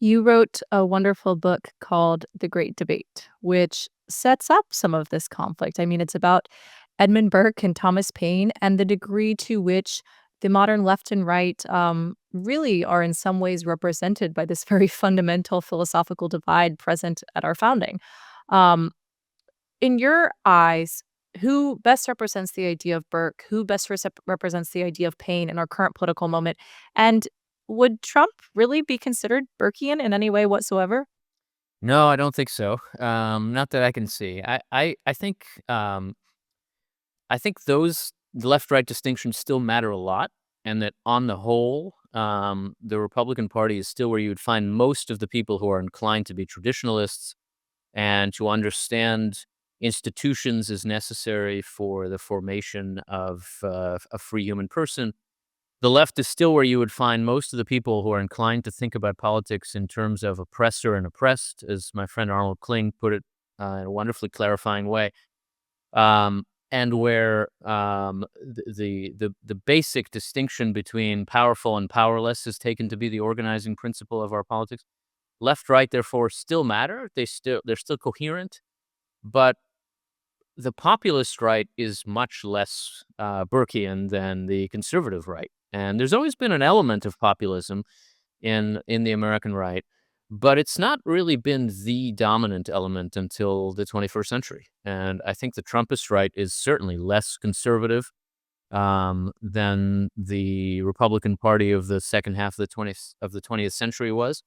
You wrote a wonderful book called The Great Debate, which sets up some of this conflict. I mean, it's about Edmund Burke and Thomas Paine and the degree to which the modern left and right really are in some ways represented by this very fundamental philosophical divide present at our founding. Um, in your eyes, who best represents the idea of Burke? Who best represents the idea of Paine in our current political moment? And would Trump really be considered Burkean in any way whatsoever? No, I don't think so. Not that I can see. I think those left-right distinctions still matter a lot, and that on the whole, the Republican Party is still where you would find most of the people who are inclined to be traditionalists and to understand institutions as necessary for the formation of a free human person. The left is still where you would find most of the people who are inclined to think about politics in terms of oppressor and oppressed, as my friend Arnold Kling put it in a wonderfully clarifying way. And where the basic distinction between powerful and powerless is taken to be the organizing principle of our politics. Left, right, therefore, still matter. They're still coherent, but the populist right is much less Burkean than the conservative right, and there's always been an element of populism in the American right, but it's not really been the dominant element until the 21st century. And I think the Trumpist right is certainly less conservative than the Republican Party of the second half of the 20th century was.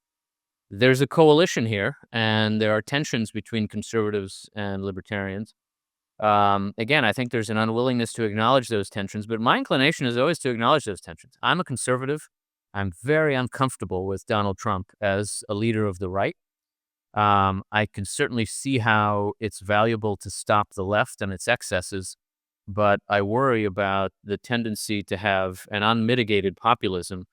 There's a coalition here, and there are tensions between conservatives and libertarians. Again, I think there's an unwillingness to acknowledge those tensions, but my inclination is always to acknowledge those tensions. I'm a conservative. I'm very uncomfortable with Donald Trump as a leader of the right. I can certainly see how it's valuable to stop the left and its excesses, but I worry about the tendency to have an unmitigated populism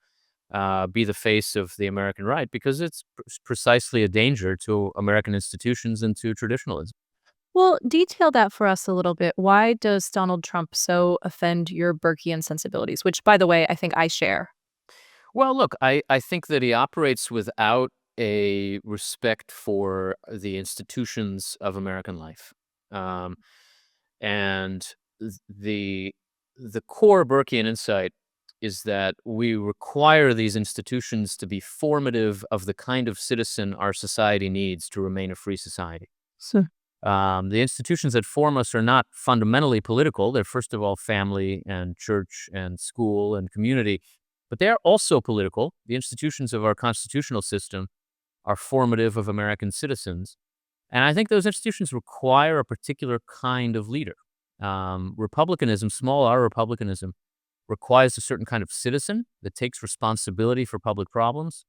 be the face of the American right because it's precisely a danger to American institutions and to traditionalism. Well, detail that for us a little bit. Why does Donald Trump so offend your Burkean sensibilities? Which, by the way, I think I share. Well, look, I think that he operates without a respect for the institutions of American life. Um, and the core Burkean insight is that we require these institutions to be formative of the kind of citizen our society needs to remain a free society. So, The institutions that form us are not fundamentally political. They're first of all family and church and school and community, but they are also political. The institutions of our constitutional system are formative of American citizens. And I think those institutions require a particular kind of leader. Republicanism, small r republicanism, requires a certain kind of citizen that takes responsibility for public problems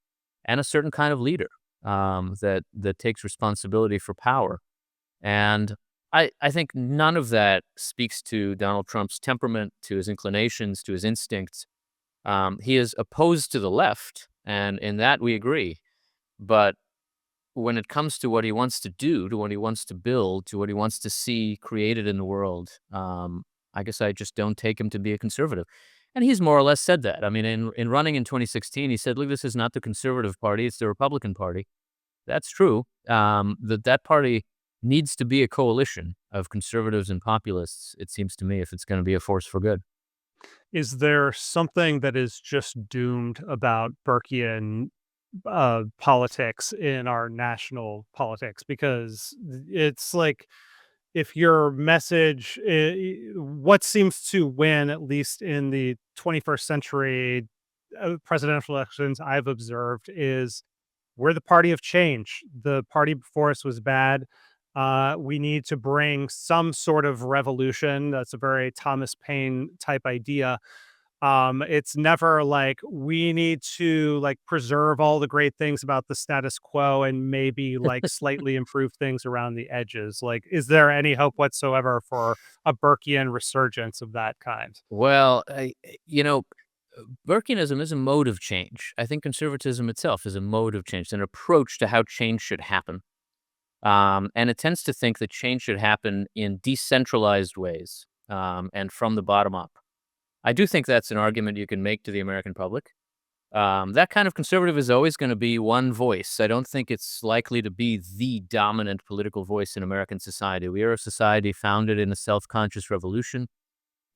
and a certain kind of leader that takes responsibility for power. And I think none of that speaks to Donald Trump's temperament, to his inclinations, to his instincts. He is opposed to the left, and in that we agree. But when it comes to what he wants to do, to what he wants to build, to what he wants to see created in the world, I guess I just don't take him to be a conservative. And he's more or less said that. I mean, in running in 2016, he said, look, this is not the conservative party, it's the Republican Party. That's true. That party needs to be a coalition of conservatives and populists, it seems to me, if it's going to be a force for good. Is there something that is just doomed about Burkean politics in our national politics? Because it's like if your message, what seems to win, at least in the 21st century presidential elections I've observed, is we're the party of change. The party before us was bad. We need to bring some sort of revolution. That's a very Thomas Paine type idea. It's never like we need to like preserve all the great things about the status quo and maybe like slightly improve things around the edges. Like, is there any hope whatsoever for a Burkean resurgence of that kind? Well, you know, Burkeanism is a mode of change. I think conservatism itself is a mode of change, an approach to how change should happen. And it tends to think that change should happen in decentralized ways and from the bottom up. I do think that's an argument you can make to the American public. That kind of conservative is always going to be one voice. I don't think it's likely to be the dominant political voice in American society. We are a society founded in a self-conscious revolution.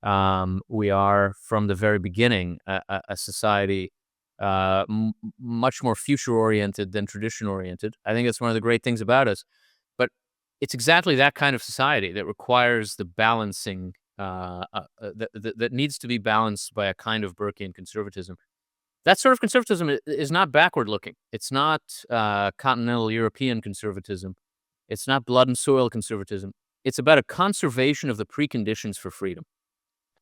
We are, from the very beginning, a society much more future-oriented than tradition-oriented. I think that's one of the great things about us. But it's exactly that kind of society that requires the balancing that needs to be balanced by a kind of Burkean conservatism. That sort of conservatism is not backward-looking. It's not continental European conservatism. It's not blood and soil conservatism. It's about a conservation of the preconditions for freedom.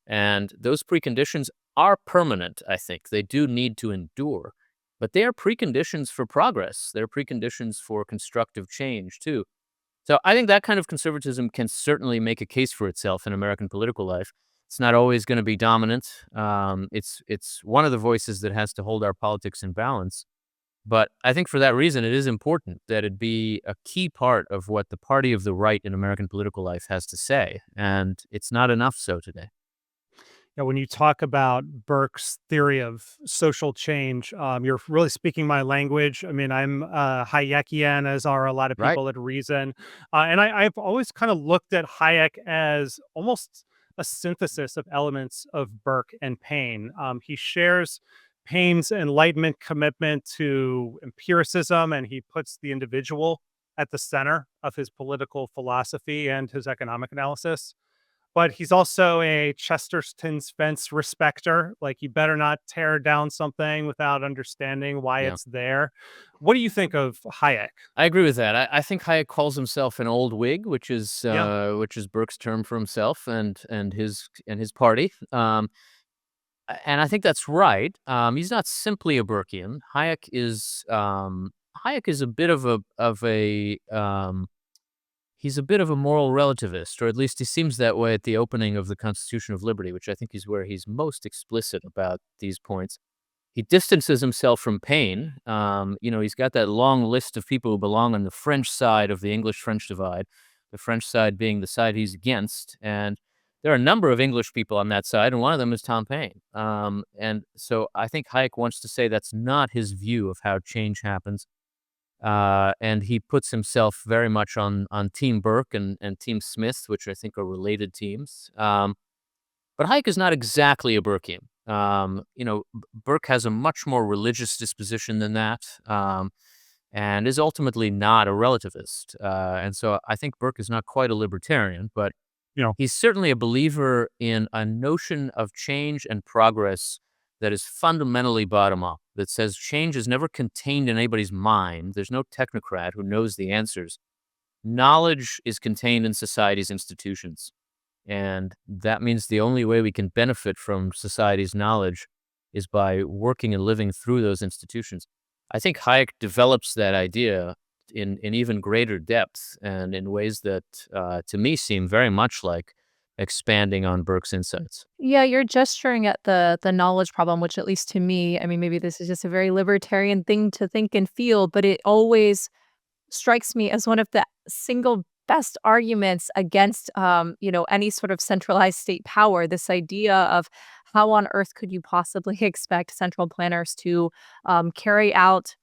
And those preconditions are permanent, I think. They do need to endure, but they are preconditions for progress. They're preconditions for constructive change, too. So I think that kind of conservatism can certainly make a case for itself in American political life. It's not always going to be dominant. It's one of the voices that has to hold our politics in balance. But I think for that reason, it is important that it be a key part of what the party of the right in American political life has to say. And it's not enough so today. Yeah, when you talk about Burke's theory of social change, you're really speaking my language. I mean, I'm Hayekian, as are a lot of Right? people at Reason, and I've always kind of looked at Hayek as almost a synthesis of elements of Burke and Paine. He shares Paine's Enlightenment commitment to empiricism, and he puts the individual at the center of his political philosophy and his economic analysis, but he's also a Chesterton's fence respecter. Like, you better not tear down something without understanding why Yeah. it's there. What do you think of Hayek? I agree with that. I think Hayek calls himself an old Whig, Yeah. which is Burke's term for himself and his party. And I think that's right. He's not simply a Burkean. Hayek is a bit of a he's a bit of a moral relativist, or at least he seems that way at the opening of the Constitution of Liberty, which I think is where he's most explicit about these points. He distances himself from Paine. He's got that long list of people who belong on the French side of the English-French divide, the French side being the side he's against. And there are a number of English people on that side, and one of them is Tom Paine. And so I think Hayek wants to say that's not his view of how change happens. And he puts himself very much on Team Burke and Team Smith, which I think are related teams. But Hayek is not exactly a Burkean. Burke has a much more religious disposition than that, and is ultimately not a relativist. And so I think Burke is not quite a libertarian, but he's certainly a believer in a notion of change and progress that is fundamentally bottom up, that says change is never contained in anybody's mind. There's no technocrat who knows the answers. Knowledge is contained in society's institutions. And that means the only way we can benefit from society's knowledge is by working and living through those institutions. I think Hayek develops that idea in even greater depth and in ways that, to me, seem very much like expanding on Burke's insights. Yeah, you're gesturing at the knowledge problem, which at least to me, I mean, maybe this is just a very libertarian thing to think and feel, but it always strikes me as one of the single best arguments against, any sort of centralized state power. This idea of how on earth could you possibly expect central planners to carry out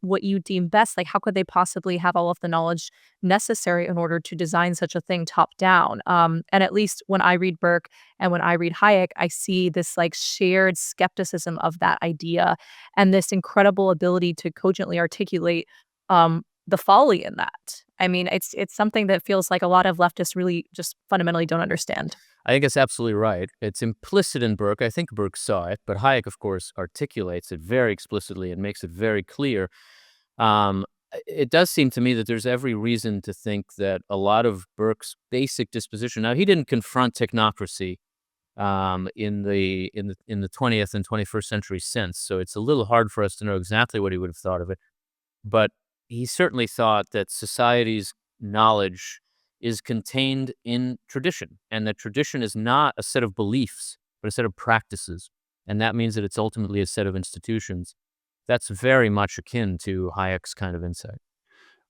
what you deem best? Like, how could they possibly have all of the knowledge necessary in order to design such a thing top down? And at least when I read Burke and when I read Hayek, I see this like shared skepticism of that idea and this incredible ability to cogently articulate the folly in that. I mean, it's something that feels like a lot of leftists really just fundamentally don't understand. I think it's absolutely right. It's implicit in Burke. I think Burke saw it, but Hayek, of course, articulates it very explicitly and makes it very clear. Um, it does seem to me that there's every reason to think that a lot of Burke's basic disposition. Now, he didn't confront technocracy in the 20th and 21st century sense, so it's a little hard for us to know exactly what he would have thought of it. But he certainly thought that society's knowledge is contained in tradition, and that tradition is not a set of beliefs, but a set of practices. And that means that it's ultimately a set of institutions. That's very much akin to Hayek's kind of insight.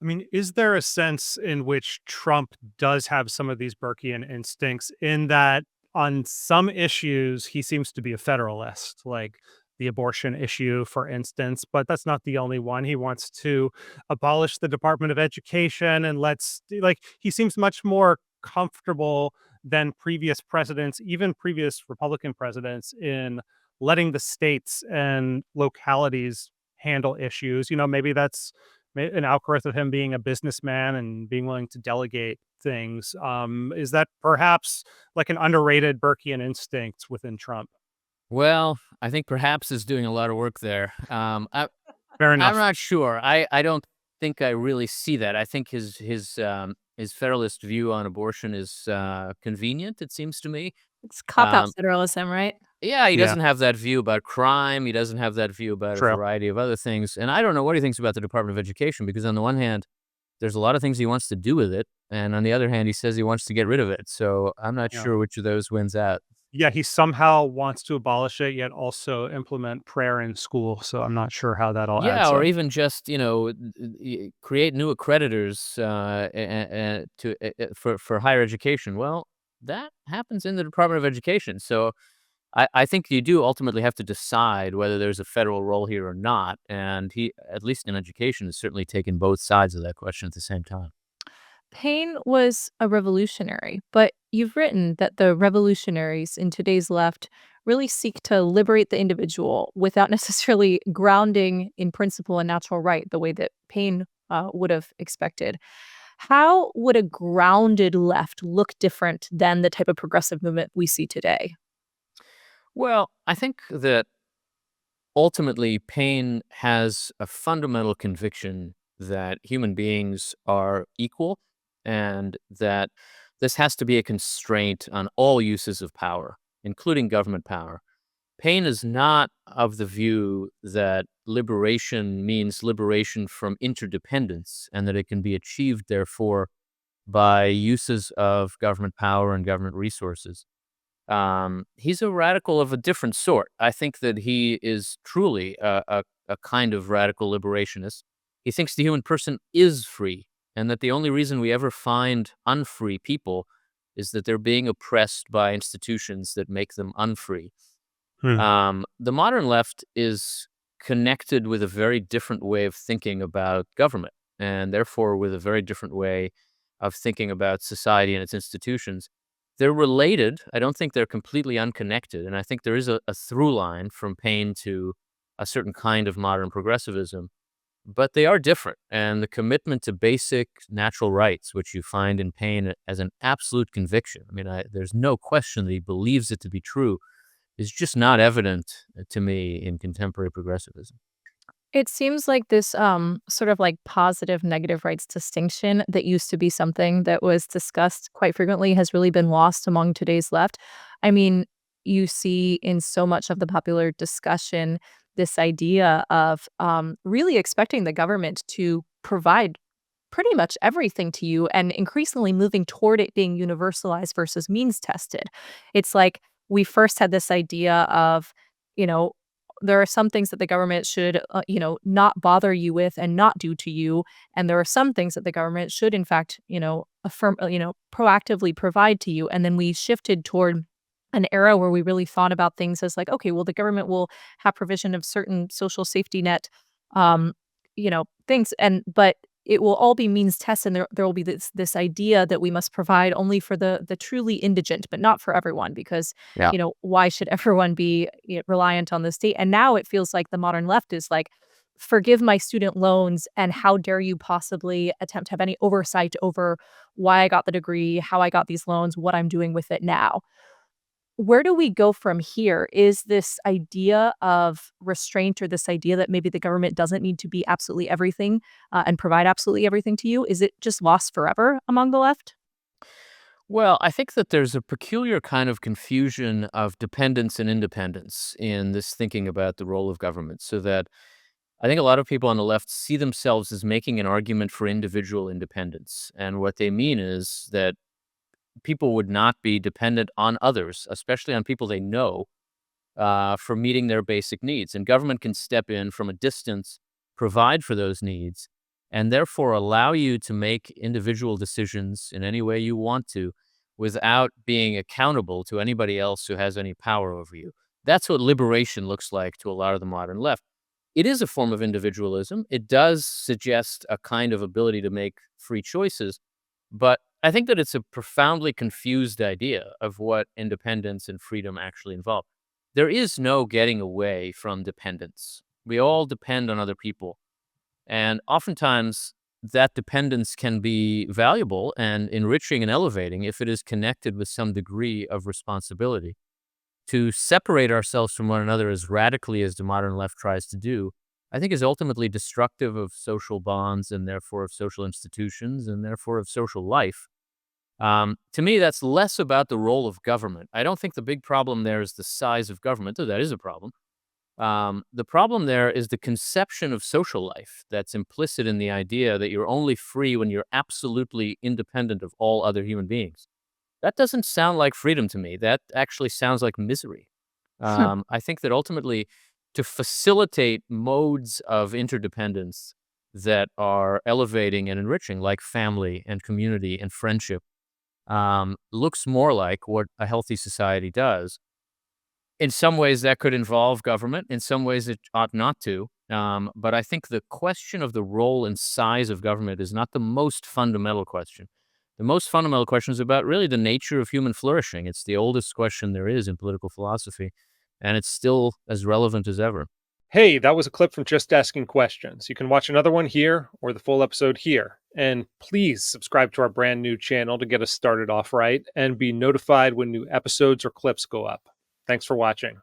I mean, is there a sense in which Trump does have some of these Burkean instincts in that on some issues he seems to be a federalist? Like, the abortion issue, for instance, but that's not the only one. He wants to abolish the Department of Education and he seems much more comfortable than previous presidents, even previous Republican presidents, in letting the states and localities handle issues. Maybe that's an outgrowth of him being a businessman and being willing to delegate things. Is that perhaps like an underrated Burkean instinct within Trump? Well, I think perhaps is doing a lot of work there. Fair I'm enough. not sure. I don't think I really see that. I think his federalist view on abortion is convenient. It seems to me. It's cop-out Um, federalism, right? yeah, he Yeah, doesn't have that view about crime. He doesn't have that view about a true. variety of other things. And I don't know what he thinks about the Department of Education because on the one hand, there's a lot of things he wants to do with it, and on the other hand, he says he wants to get rid of it. So I'm not Yeah. sure which of those wins out. Yeah, he somehow wants to abolish it, yet also implement prayer in school. So I'm not sure how that all Yeah, adds or up. even just, create new accreditors, for higher education. Well, that happens in the Department of Education. So I think you do ultimately have to decide whether there's a federal role here or not. And he, at least in education, has certainly taken both sides of that question at the same time. Paine was a revolutionary, but you've written that the revolutionaries in today's left really seek to liberate the individual without necessarily grounding in principle and natural right the way that Paine would have expected. How would a grounded left look different than the type of progressive movement we see today? Well, I think that ultimately Paine has a fundamental conviction that human beings are equal and that this has to be a constraint on all uses of power, including government power. Paine is not of the view that liberation means liberation from interdependence and that it can be achieved, therefore, by uses of government power and government resources. He's a radical of a different sort. I think that he is truly a kind of radical liberationist. He thinks the human person is free, and that the only reason we ever find unfree people is that they're being oppressed by institutions that make them unfree. Hmm. The modern left is connected with a very different way of thinking about government, and therefore with a very different way of thinking about society and its institutions. They're related. I don't think they're completely unconnected, and I think there is a through line from Paine to a certain kind of modern progressivism, but they are different. And the commitment to basic natural rights, which you find in Paine as an absolute conviction. I mean, there's no question that he believes it to be true is just not evident to me in contemporary progressivism. It seems like this, sort of like positive negative rights distinction that used to be something that was discussed quite frequently has really been lost among today's left. I mean, you see in so much of the popular discussion this idea of really expecting the government to provide pretty much everything to you and increasingly moving toward it being universalized versus means tested. It's like we first had this idea of, you know, there are some things that the government should, not bother you with and not do to you. And there are some things that the government should, in fact, proactively provide to you. And then we shifted toward an era where we really thought about things as like, okay, well, the government will have provision of certain social safety net, um, things. But it will all be means tested, and there will be this idea that we must provide only for the truly indigent, but not for everyone, because Yeah. why should everyone be reliant on the state? And now it feels like the modern left is like, forgive my student loans, and how dare you possibly attempt to have any oversight over why I got the degree, how I got these loans, what I'm doing with it now. Where do we go from here? Is this idea of restraint, or this idea that maybe the government doesn't need to be absolutely everything, and provide absolutely everything to you? Is it just lost forever among the left? Well, I think that there's a peculiar kind of confusion of dependence and independence in this thinking about the role of government. So that I think a lot of people on the left see themselves as making an argument for individual independence. And what they mean is that people would not be dependent on others, especially on people they know, for meeting their basic needs. And government can step in from a distance, provide for those needs, and therefore allow you to make individual decisions in any way you want to without being accountable to anybody else who has any power over you. That's what liberation looks like to a lot of the modern left. It is a form of individualism. It does suggest a kind of ability to make free choices, but I think that it's a profoundly confused idea of what independence and freedom actually involve. There is no getting away from dependence. We all depend on other people. And oftentimes, that dependence can be valuable and enriching and elevating if it is connected with some degree of responsibility. To separate ourselves from one another as radically as the modern left tries to do, I think is ultimately destructive of social bonds and therefore of social institutions and therefore of social life. To me, that's less about the role of government. I don't think the big problem there is the size of government, though that is a problem. The problem there is the conception of social life that's implicit in the idea that you're only free when you're absolutely independent of all other human beings. That doesn't sound like freedom to me. That actually sounds like misery. I think that ultimately, to facilitate modes of interdependence that are elevating and enriching, like family and community and friendship, looks more like what a healthy society does. In some ways, that could involve government. In some ways, it ought not to. But I think the question of the role and size of government is not the most fundamental question. The most fundamental question is about really the nature of human flourishing. It's the oldest question there is in political philosophy, and it's still as relevant as ever. Hey, that was a clip from Just Asking Questions. You can watch another one here or the full episode here. And please subscribe to our brand new channel to get us started off right and be notified when new episodes or clips go up. Thanks for watching.